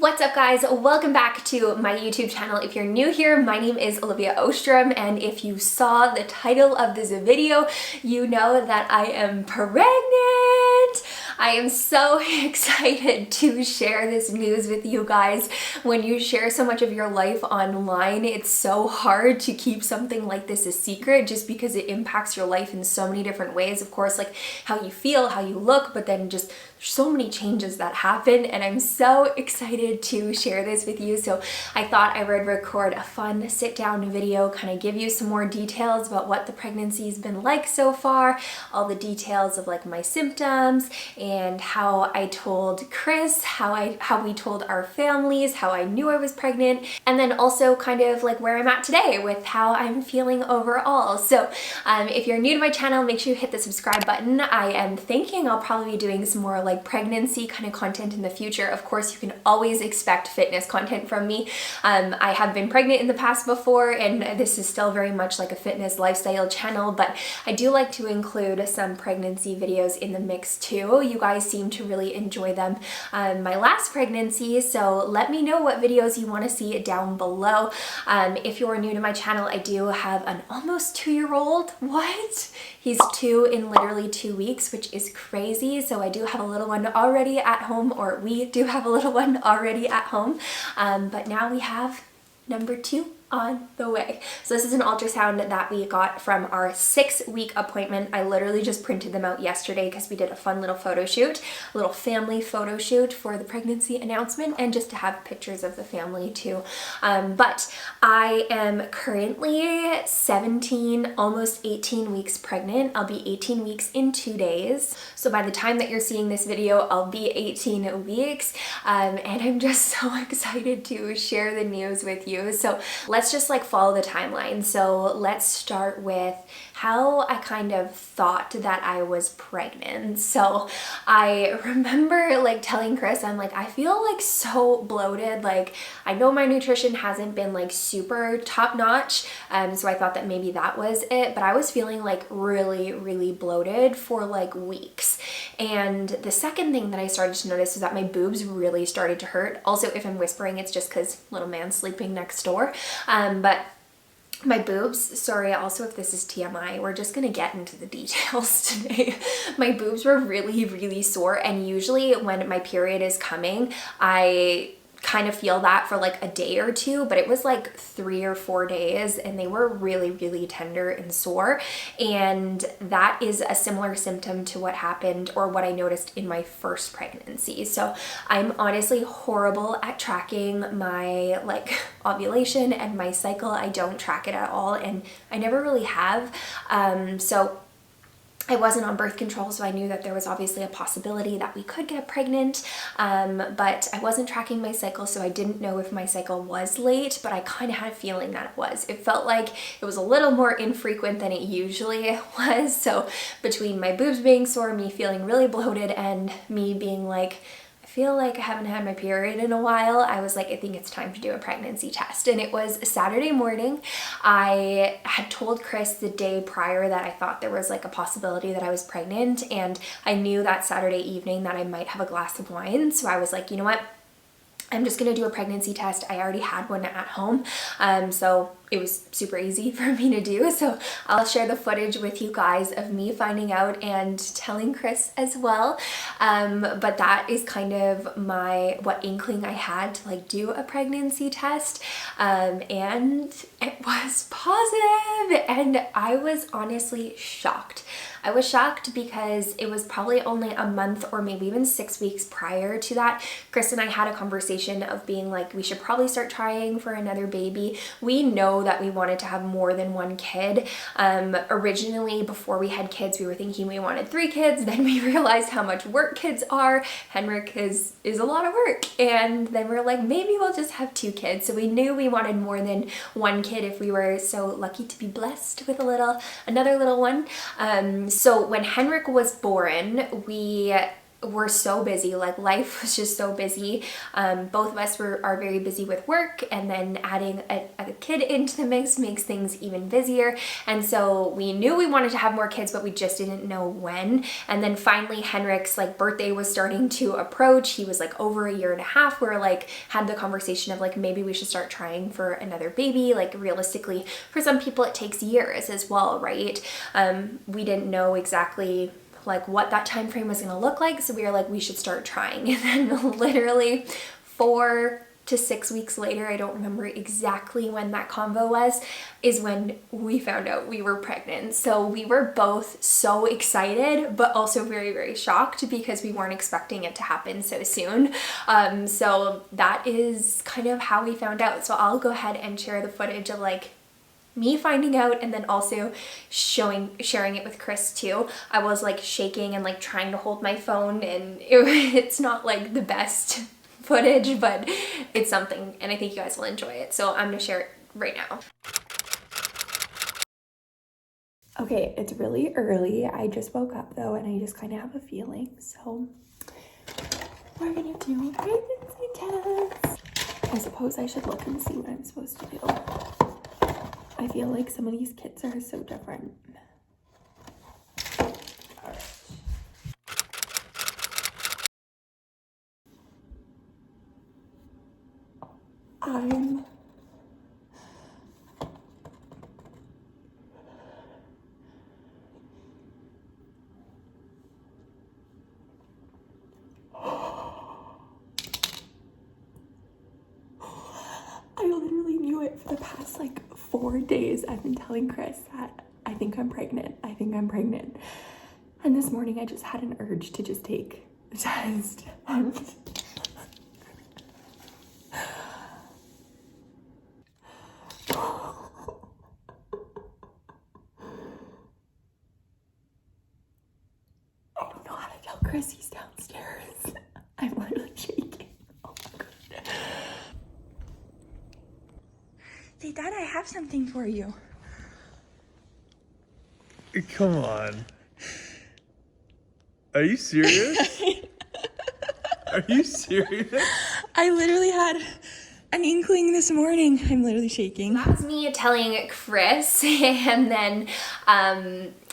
What's up guys? Welcome back to my YouTube channel. If you're new here, my name is Olivia Ostrom, and if you saw the title of this video, you know that I am pregnant. I am so excited to share this news with you guys. When you share so much of your life online, it's so hard to keep something like this a secret just because it impacts your life in so many different ways. Of course, like how you feel, how you look, but then just so many changes that happen, and I'm so excited to share this with you. So I thought I would record a fun sit down video, kind of give you some more details about what the pregnancy's been like so far, all the details of like my symptoms and how I told Chris, how we told our families, how I knew I was pregnant, and then also kind of like where I'm at today with how I'm feeling overall. So if you're new to my channel, make sure you hit the subscribe button. I am thinking I'll probably be doing some more like pregnancy kind of content in the future. Of course, you can always expect fitness content from me. I have been pregnant in the past before, and this is still very much like a fitness lifestyle channel, but I do like to include some pregnancy videos in the mix too. You guys seem to really enjoy them my last pregnancy, so let me know what videos you want to see down below. If you're new to my channel, I do have an almost 2-year-old. What? He's 2 in literally 2 weeks, which is crazy. So I do have a little one already at home, or we do have a little one already at home. But now we have number 2 on the way. So this is an ultrasound that we got from our 6-week appointment. I literally just printed them out yesterday because we did a fun little photo shoot, a little family photo shoot for the pregnancy announcement, and just to have pictures of the family too. But I am currently 17, almost 18 weeks pregnant. I'll be 18 weeks in 2 days. So by the time that you're seeing this video, I'll be 18 weeks. And I'm just so excited to share the news with you. So let's just like follow the timeline. So let's start with how I kind of thought that I was pregnant. So I remember like telling Chris, I'm like, I feel like so bloated. Like I know my nutrition hasn't been like super top notch. So I thought that maybe that was it, but I was feeling like really bloated for like weeks. And the second thing that I started to notice was that my boobs really started to hurt. Also, if I'm whispering, it's just because little man's sleeping next door. But my boobs, sorry, also if this is TMI, we're just gonna get into the details today. My boobs were really sore, and usually when my period is coming, I kind of feel that for like a day or two, but it was like 3 or 4 days, and they were really tender and sore. And that is a similar symptom to what happened, or what I noticed in my first pregnancy. So I'm honestly horrible at tracking my like ovulation and my cycle. I don't track it at all, and I never really have. So I wasn't on birth control, so I knew that there was obviously a possibility that we could get pregnant, but I wasn't tracking my cycle, so I didn't know if my cycle was late, but I kind of had a feeling that it was. It felt like it was a little more infrequent than it usually was. So between my boobs being sore, me feeling really bloated, and me being like, I feel like I haven't had my period in a while, I was like, I think it's time to do a pregnancy test. And it was Saturday morning. I had told Chris the day prior that I thought there was like a possibility that I was pregnant, and I knew that Saturday evening that I might have a glass of wine. So I was like, you know what? I'm just gonna do a pregnancy test. I already had one at home, so it was super easy for me to do. So I'll share the footage with you guys of me finding out and telling Chris as well. But that is kind of what inkling I had to like do a pregnancy test, and it was positive, and I was honestly shocked. I was shocked because it was probably only a month or maybe even 6 weeks prior to that. Chris and I had a conversation of being like, we should probably start trying for another baby. We know that we wanted to have more than one kid. Originally, before we had kids, we were thinking we wanted 3 kids. Then we realized how much work kids are. Henrik is a lot of work. And then we were like, maybe we'll just have 2 kids. So we knew we wanted more than 1 kid if we were so lucky to be blessed with another little one. So when Henrik was born, we we're so busy, like life was just so busy. Both of us are very busy with work, and then adding a kid into the mix makes things even busier. And so we knew we wanted to have more kids, but we just didn't know when. And then finally Henrik's like birthday was starting to approach. He was like over a year and a half. We're like had the conversation of like maybe we should start trying for another baby. Like realistically, for some people it takes years as well, right? We didn't know exactly like what that time frame was going to look like, so we were like, we should start trying. And then literally 4 to 6 weeks later, I don't remember exactly when that convo was, is when we found out we were pregnant. So we were both so excited, but also very, very shocked because we weren't expecting it to happen so soon. So that is kind of how we found out. So I'll go ahead and share the footage of like me finding out, and then also sharing it with Chris too. I was like shaking and like trying to hold my phone, and it's not like the best footage, but it's something, and I think you guys will enjoy it. So I'm gonna share it right now. Okay, it's really early. I just woke up though, and I just kind of have a feeling. So we're gonna do a pregnancy test. I suppose I should look and see what I'm supposed to do. I feel like some of these kids are so different. All right. I literally knew it for the past like 4 days. I've been telling Chris that I think I'm pregnant. I think I'm pregnant. And this morning I just had an urge to just take the test. And I don't know how to tell Chris he's downstairs. I'm literally shaking. Oh my god. Say, Dad, I have something for you. Come on. Are you serious? Are you serious? I literally had an inkling this morning. I'm literally shaking. That was me telling Chris, and then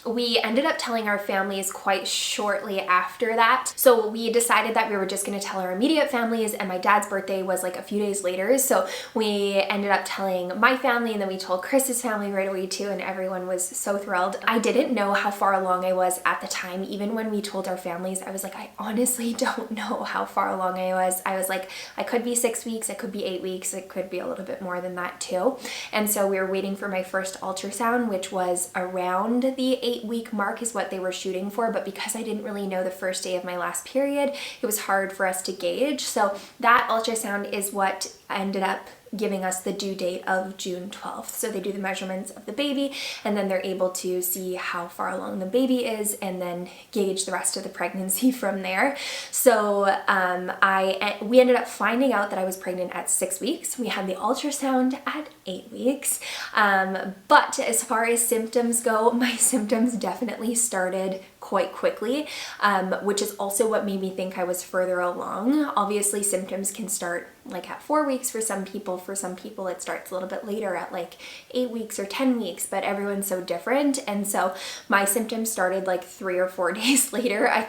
we ended up telling our families quite shortly after that. So we decided that we were just going to tell our immediate families, and my dad's birthday was like a few days later. So we ended up telling my family, and then we told Chris's family right away too, and everyone was so thrilled. I didn't know how far along I was at the time. Even when we told our families, I was like, I honestly don't know how far along I was. I was like, I could be 6 weeks, I could be 8 weeks, it could be a little bit more than that too. And so we were waiting for my first ultrasound, which was around the 8-week mark is what they were shooting for, but because I didn't really know the first day of my last period, it was hard for us to gauge. So that ultrasound is what ended up giving us the due date of June 12th. So they do the measurements of the baby, and then they're able to see how far along the baby is, and then gauge the rest of the pregnancy from there. So we ended up finding out that I was pregnant at 6 weeks. We had the ultrasound at 8 weeks. But as far as symptoms go, my symptoms definitely started quite quickly, which is also what made me think I was further along. Obviously, symptoms can start like at 4 weeks for some people. For some people, it starts a little bit later at like 8 weeks or 10 weeks, but everyone's so different. And so my symptoms started like 3 or 4 days later. I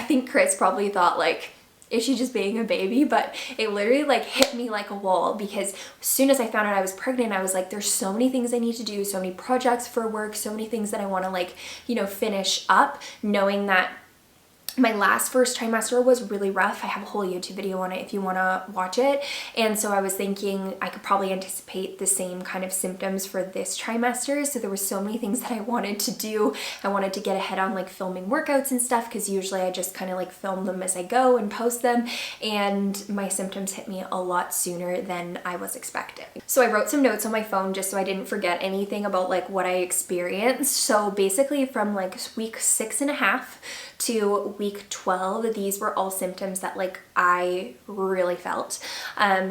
think Chris probably thought like, is she just being a baby? But it literally like hit me like a wall, because as soon as I found out I was pregnant, I was like, there's so many things I need to do, so many projects for work, so many things that I want to like, you know, finish up, knowing that my first trimester was really rough. I have a whole YouTube video on it if you want to watch it. And so I was thinking I could probably anticipate the same kind of symptoms for this trimester. So there were so many things that I wanted to do. I wanted to get ahead on like filming workouts and stuff, because usually I just kind of like film them as I go and post them. And my symptoms hit me a lot sooner than I was expecting. So I wrote some notes on my phone just so I didn't forget anything about like what I experienced. So basically from like week 6.5 to week week 12, these were all symptoms that like I really felt.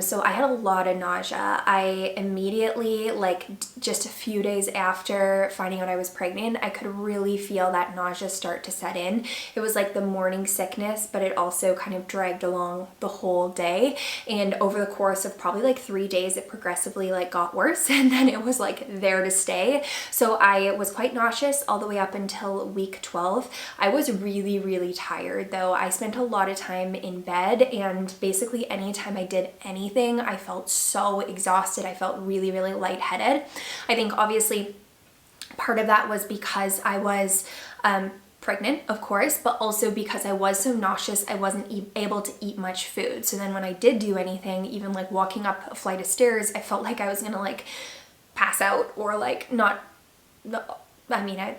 So I had a lot of nausea. I immediately, like just a few days after finding out I was pregnant, I could really feel that nausea start to set in. It was like the morning sickness, but it also kind of dragged along the whole day. And over the course of probably like 3 days, it progressively like got worse, and then it was like there to stay. So I was quite nauseous all the way up until week 12. I was really, really tired though. I spent a lot of time in bed, and basically anytime I did anything, I felt so exhausted. I felt really, really lightheaded. I think obviously part of that was because I was pregnant, of course, but also because I was so nauseous, I wasn't able to eat much food. So then when I did do anything, even like walking up a flight of stairs, I felt like I was gonna like pass out, or like not,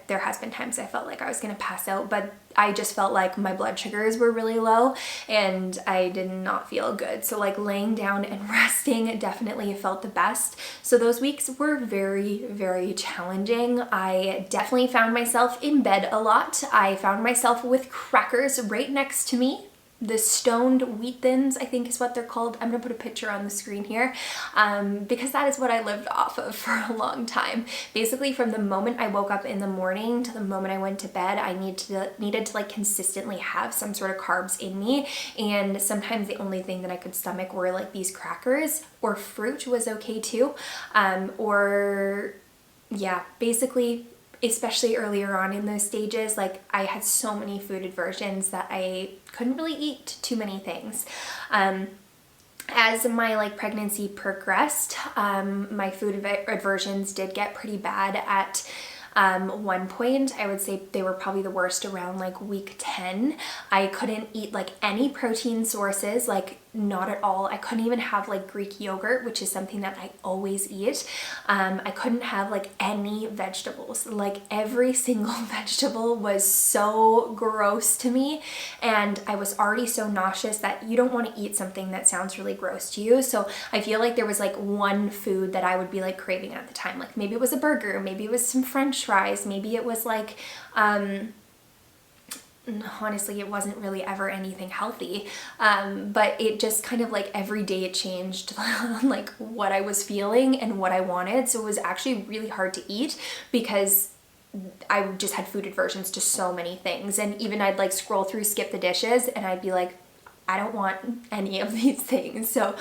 there has been times I felt like I was gonna pass out, but I just felt like my blood sugars were really low and I did not feel good. So like laying down and resting definitely felt the best. So those weeks were very, very challenging. I definitely found myself in bed a lot. I found myself with crackers right next to me. The stoned wheat thins, I think is what they're called. I'm gonna put a picture on the screen here because that is what I lived off of for a long time. Basically from the moment I woke up in the morning to the moment I went to bed, I needed to like consistently have some sort of carbs in me, and sometimes the only thing that I could stomach were like these crackers, or fruit was okay too, or yeah, basically especially earlier on in those stages, like I had so many food aversions that I couldn't really eat too many things. As my like pregnancy progressed, my food aversions did get pretty bad at one point. I would say they were probably the worst around like week 10. I couldn't eat like any protein sources, like not at all. I couldn't even have like Greek yogurt, which is something that I always eat. I couldn't have like any vegetables. Like every single vegetable was so gross to me, and I was already so nauseous that you don't want to eat something that sounds really gross to you. So I feel like there was like one food that I would be like craving at the time. Like maybe it was a burger, maybe it was some French fries, maybe it was like honestly, it wasn't really ever anything healthy, but it just kind of like every day it changed like what I was feeling and what I wanted. So it was actually really hard to eat because I just had food aversions to so many things. And even I'd like scroll through skip the dishes and I'd be like, I don't want any of these things. So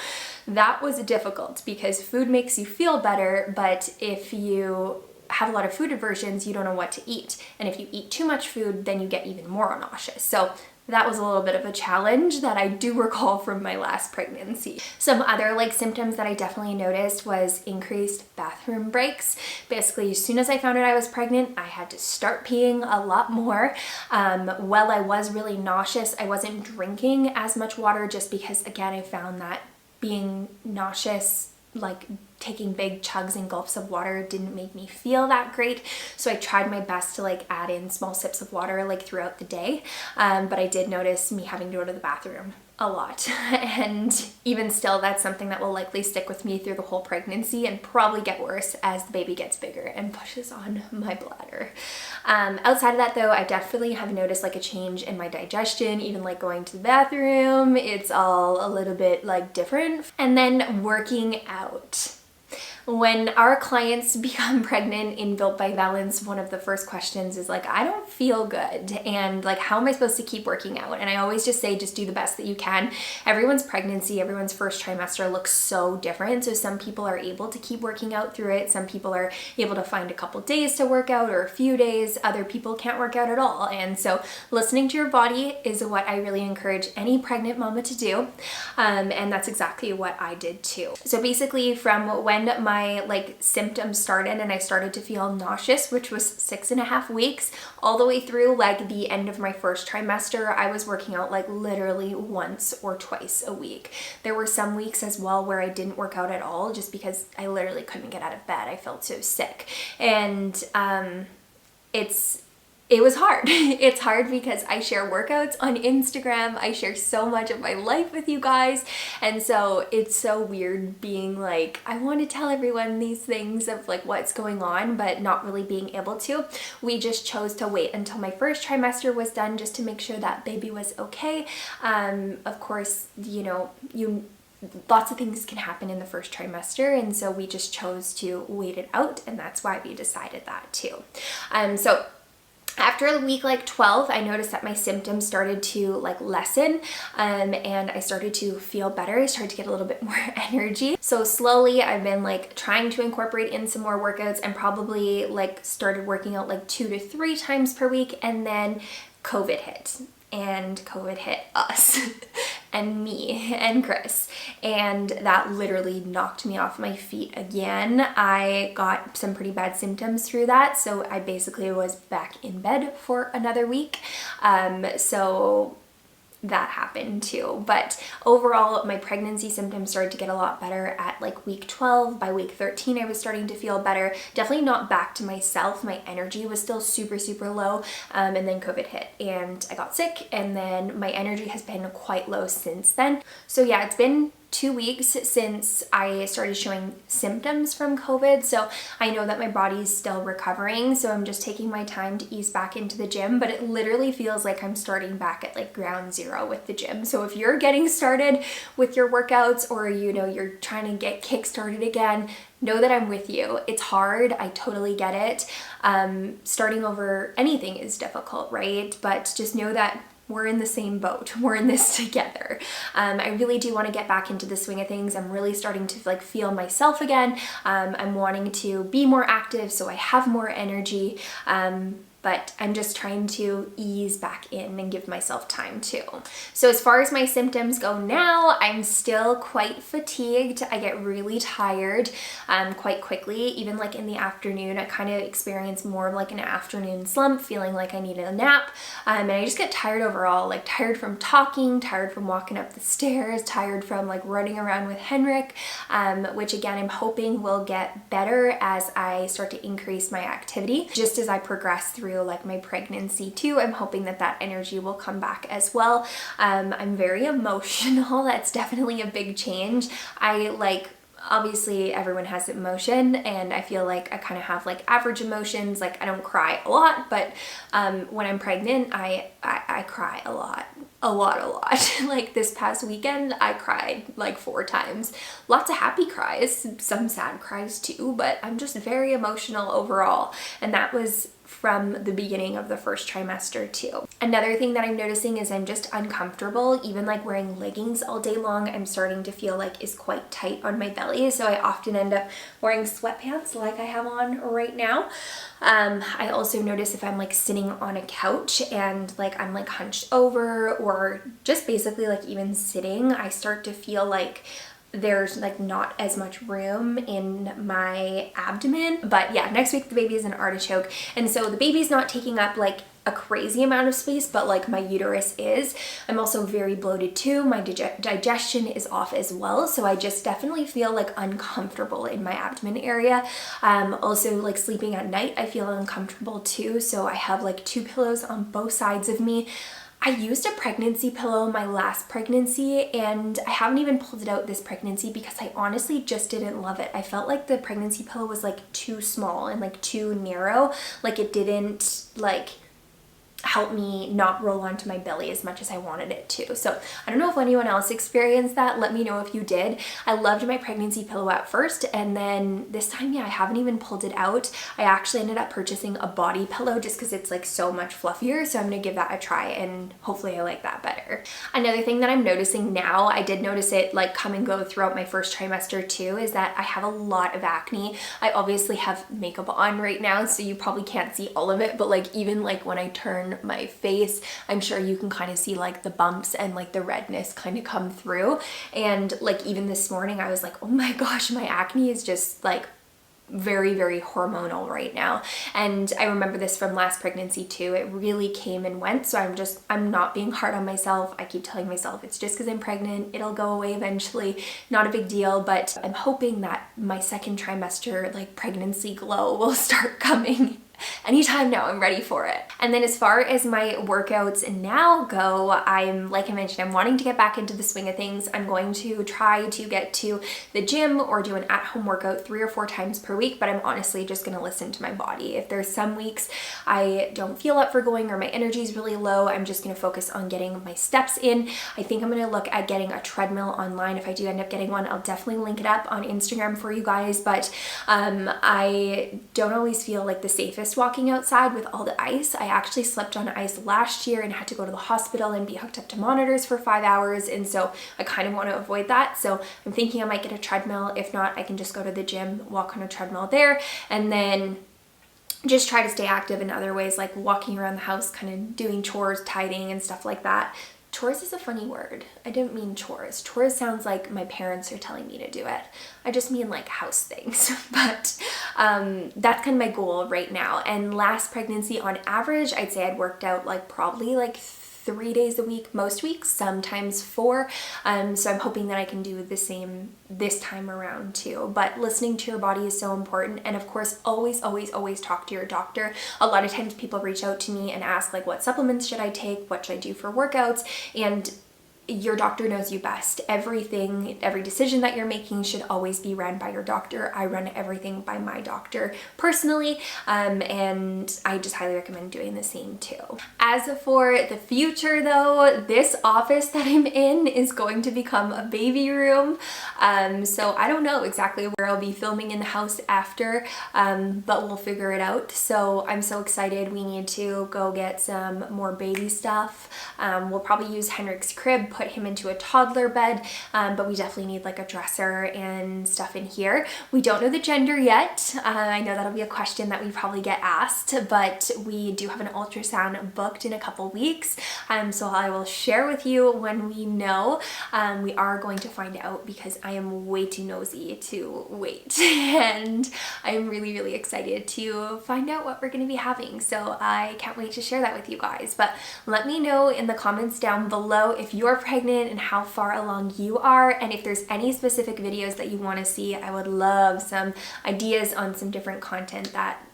that was difficult because food makes you feel better, but if you have a lot of food aversions, you don't know what to eat. And if you eat too much food, then you get even more nauseous. So that was a little bit of a challenge that I do recall from my last pregnancy. Some other like symptoms that I definitely noticed was increased bathroom breaks. Basically, as soon as I found out I was pregnant, I had to start peeing a lot more. While I was really nauseous, I wasn't drinking as much water just because, again, I found that being nauseous, like taking big chugs and gulps of water, didn't make me feel that great. So I tried my best to like add in small sips of water like throughout the day. But I did notice me having to go to the bathroom a lot. And even still, that's something that will likely stick with me through the whole pregnancy and probably get worse as the baby gets bigger and pushes on my bladder. Outside of that though, I definitely have noticed like a change in my digestion, even like going to the bathroom. It's all a little bit like different. And then working out. When our clients become pregnant in Built by Balance, one of the first questions is like, I don't feel good, and like, how am I supposed to keep working out? And I always just say, just do the best that you can. Everyone's pregnancy, everyone's first trimester looks so different. So some people are able to keep working out through it. Some people are able to find a couple days to work out or a few days. Other people can't work out at all. And so listening to your body is what I really encourage any pregnant mama to do. And that's exactly what I did too. So basically from when my like symptoms started and I started to feel nauseous, which was 6.5 weeks, all the way through like the end of my first trimester, I was working out like literally once or twice a week. There were some weeks as well where I didn't work out at all just because I literally couldn't get out of bed. I felt so sick. And it's it was hard. It's hard because I share workouts on Instagram. I share so much of my life with you guys. And so it's so weird being like, I want to tell everyone these things of like what's going on, but not really being able to. We just chose to wait until my first trimester was done just to make sure that baby was okay. Of course, lots of things can happen in the first trimester, and so we just chose to wait it out, and that's why we decided that too. So after week like 12, I noticed that my symptoms started to like lessen, and I started to feel better. I started to get a little bit more energy. So slowly I've been like trying to incorporate in some more workouts, and probably like started working out like 2 to 3 times per week, and then COVID hit. And COVID hit us and me and Chris, and that literally knocked me off my feet again. I got some pretty bad symptoms through that, so I basically was back in bed for another week. So that happened too. But overall, my pregnancy symptoms started to get a lot better at like week 12. By week 13, I was starting to feel better. Definitely not back to myself. My energy was still super, super low. And then COVID hit and I got sick, and then my energy has been quite low since then. So yeah, it's been 2 weeks since I started showing symptoms from COVID, so I know that my body's still recovering, so I'm just taking my time to ease back into the gym, but it literally feels like I'm starting back at like ground zero with the gym. So if you're getting started with your workouts, or you're trying to get kick started again, know that I'm with you. It's hard, I totally get it. Starting over anything is difficult, right? But just know that we're in the same boat. We're in this together. I really do want to get back into the swing of things. I'm really starting to like feel myself again. I'm wanting to be more active so I have more energy. But I'm just trying to ease back in and give myself time too. So as far as my symptoms go now, I'm still quite fatigued. I get really tired quite quickly. Even like in the afternoon, I kind of experience more of like an afternoon slump, feeling like I need a nap. And I just get tired overall, like tired from talking, tired from walking up the stairs, tired from like running around with Henrik, which again, I'm hoping will get better as I start to increase my activity. Just as I progress through like my pregnancy too, I'm hoping that that energy will come back as well. I'm very emotional. That's definitely a big change. Obviously everyone has emotion, and I feel like I kind of have like average emotions. Like I don't cry a lot, but when I'm pregnant, I cry a lot. Like this past weekend, I cried like 4 times. Lots of happy cries, some sad cries too, but I'm just very emotional overall. And that was from the beginning of the first trimester too. Another thing that I'm noticing is I'm just uncomfortable. Even like wearing leggings all day long, I'm starting to feel like is quite tight on my belly. So I often end up wearing sweatpants like I have on right now. I also notice if I'm like sitting on a couch and like I'm like hunched over, or just basically like even sitting, I start to feel like there's like not as much room in my abdomen. But yeah, next week the baby is an artichoke, and so the baby's not taking up like a crazy amount of space, but like my uterus is. I'm also very bloated too. My digestion is off as well, so I just definitely feel like uncomfortable in my abdomen area. Also like sleeping at night, I feel uncomfortable too, so I have like 2 pillows on both sides of me. I used a pregnancy pillow my last pregnancy, and I haven't even pulled it out this pregnancy because I honestly just didn't love it. I felt like the pregnancy pillow was like too small and like too narrow. Like it didn't like help me not roll onto my belly as much as I wanted it to. So I don't know if anyone else experienced that. Let me know if you did. I loved my pregnancy pillow at first, and then this time, yeah, I haven't even pulled it out. I actually ended up purchasing a body pillow just because it's like so much fluffier. So I'm gonna give that a try, and hopefully I like that better. Another thing that I'm noticing now, I did notice it like come and go throughout my first trimester too, is that I have a lot of acne. I obviously have makeup on right now, so you probably can't see all of it, but like even like when I turn my face, I'm sure you can kind of see like the bumps and like the redness kind of come through. And like even this morning I was like, oh my gosh, my acne is just like very, very hormonal right now. And I remember this from last pregnancy too. It really came and went. So I'm not being hard on myself. I keep telling myself it's just because I'm pregnant, it'll go away eventually, not a big deal. But I'm hoping that my second trimester like pregnancy glow will start coming anytime now, I'm ready for it. And then as far as my workouts now go, like I mentioned, I'm wanting to get back into the swing of things. I'm going to try to get to the gym or do an at-home workout 3 or 4 times per week, but I'm honestly just gonna listen to my body. If there's some weeks I don't feel up for going or my energy is really low, I'm just gonna focus on getting my steps in. I think I'm gonna look at getting a treadmill online. If I do end up getting one, I'll definitely link it up on Instagram for you guys, but I don't always feel like the safest walking outside with all the ice. I actually slipped on ice last year and had to go to the hospital and be hooked up to monitors for 5 hours, and so I kind of want to avoid that. So I'm thinking I might get a treadmill. If not, I can just go to the gym, walk on a treadmill there, and then just try to stay active in other ways, like walking around the house, kind of doing chores, tidying and stuff like that. Chores is a funny word. I didn't mean chores. Chores sounds like my parents are telling me to do it. I just mean like house things. But that's kind of my goal right now. And last pregnancy, on average, I'd say I'd worked out like probably like 3 days a week, most weeks, sometimes 4. So I'm hoping that I can do the same this time around too. But listening to your body is so important. And of course, always, always, always talk to your doctor. A lot of times people reach out to me and ask like, what supplements should I take? What should I do for workouts? And your doctor knows you best. Everything, every decision that you're making should always be run by your doctor. I run everything by my doctor personally, and I just highly recommend doing the same too. As for the future though, this office that I'm in is going to become a baby room. So I don't know exactly where I'll be filming in the house after, but we'll figure it out. So I'm so excited. We need to go get some more baby stuff. We'll probably use Henrik's crib, put him into a toddler bed, but we definitely need like a dresser and stuff in here. We don't know the gender yet. I know that'll be a question that we probably get asked, but we do have an ultrasound booked in a couple weeks, so I will share with you when we know. We are going to find out because I am way too nosy to wait, and I'm really, really excited to find out what we're going to be having, so I can't wait to share that with you guys. But let me know in the comments down below if you're pregnant and how far along you are, and if there's any specific videos that you want to see. I would love some ideas on some different content that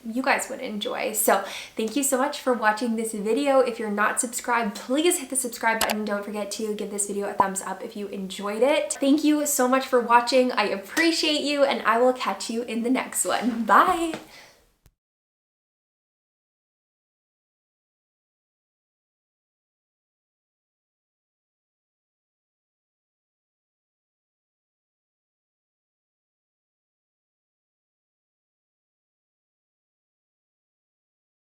you guys would enjoy. So thank you so much for watching this video. If you're not subscribed, please hit the subscribe button. Don't forget to give this video a thumbs up if you enjoyed it. Thank you so much for watching. I appreciate you, and I will catch you in the next one. Bye!